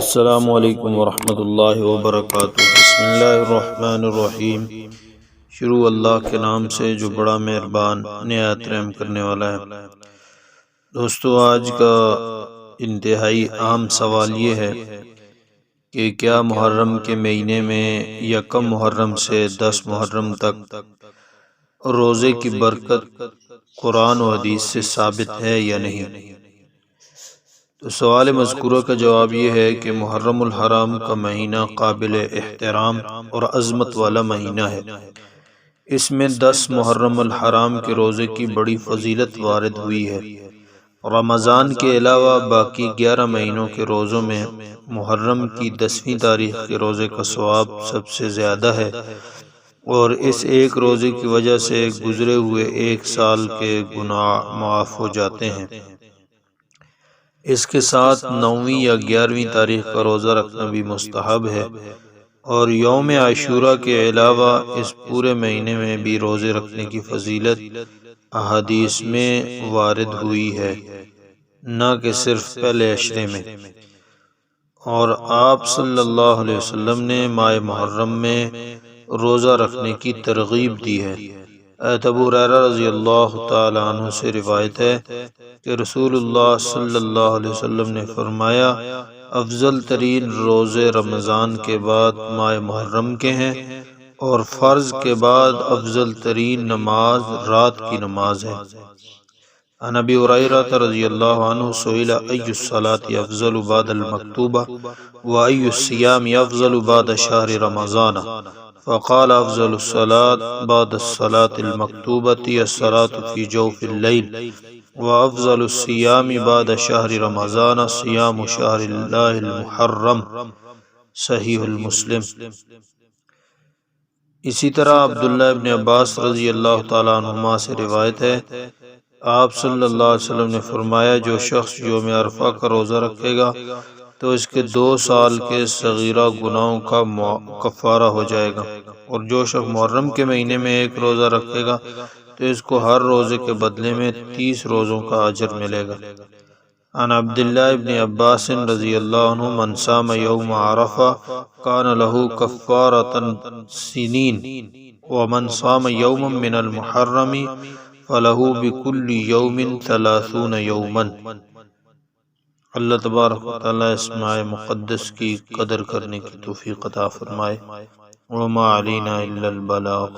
السلام علیکم ورحمۃ اللہ وبرکاتہ۔ بسم اللہ الرحمن الرحیم۔ شروع اللہ کے نام سے جو بڑا مہربان نہایت رحم کرنے والا ہے۔ دوستو، آج کا انتہائی عام سوال یہ ہے کہ کیا محرم کے مہینے میں یکم محرم سے 10 محرم تک روزے کی برکت قرآن و حدیث سے ثابت ہے یا نہیں؟ تو سوال مذکورہ کا جواب یہ ہے کہ محرم الحرام کا مہینہ قابل احترام اور عظمت والا مہینہ ہے۔ اس میں 10 محرم الحرام کے روزے کی بڑی فضیلت وارد ہوئی ہے۔ رمضان کے علاوہ باقی 11 مہینوں کے روزوں میں محرم کی 10ویں تاریخ کے روزے کا ثواب سب سے زیادہ ہے، اور اس ایک روزے کی وجہ سے گزرے ہوئے ایک سال کے گناہ معاف ہو جاتے ہیں۔ اس کے ساتھ 9ویں یا 11ویں تاریخ کا روزہ رکھنا بھی مستحب ہے، اور یوم عاشوراء کے علاوہ اس پورے مہینے میں بھی روزے رکھنے کی فضیلت احادیث میں وارد ہوئی ہے، نہ کہ صرف پہلے عشرے میں۔ اور آپ صلی اللہ علیہ وسلم نے ماہ محرم میں روزہ رکھنے کی ترغیب دی ہے۔ حضرت ابو ہریرہ رضی اللہ تعالی عنہ سے روایت ہے کہ رسول اللہ صلی اللہ علیہ وسلم نے فرمایا، افضل ترین روزے رمضان کے بعد ماہ محرم کے ہیں، اور فرض کے بعد افضل ترین نماز رات کی نماز ہے۔ عن ابی ہریرہ رضی اللہ عنہ سئل ای الصلاة افضل بعد المکتوبہ و ای الصیام افضل بعد شہر رمضان، فقال افضل الصلاة بعد الصلاة المکتوبة الصلاة فی جوف اللیل، وافضل الصیام بعد شہر رمضان صیام شہر اللہ المحرم، صحیح المسلم۔ اسی طرح عبداللہ ابن عباس رضی اللہ تعالیٰ عنہما سے روایت ہے، آپ صلی اللہ علیہ وسلم نے فرمایا، جو شخص یوم عرفہ کا روزہ رکھے گا تو اس کے 2 سال کے صغیرہ گناہوں کا کفارہ ہو جائے گا، اور جو شخص محرم کے مہینے میں ایک روزہ رکھے گا تو اس کو ہر روزے کے بدلے میں 30 روزوں کا اجر ملے گا۔ عن عبداللہ ابن عباس رضی اللہ عنہ من صام یوم عرفہ کان لہ کفارۃ سنین، ومن صام یوما من المحرم فلہ بکل یوم 30 یوما۔ اللہ تبارک و تعالی اس ماہ مقدس کی قدر کرنے کی توفیق عطا فرمائے۔ وما علینا الا البلاغ۔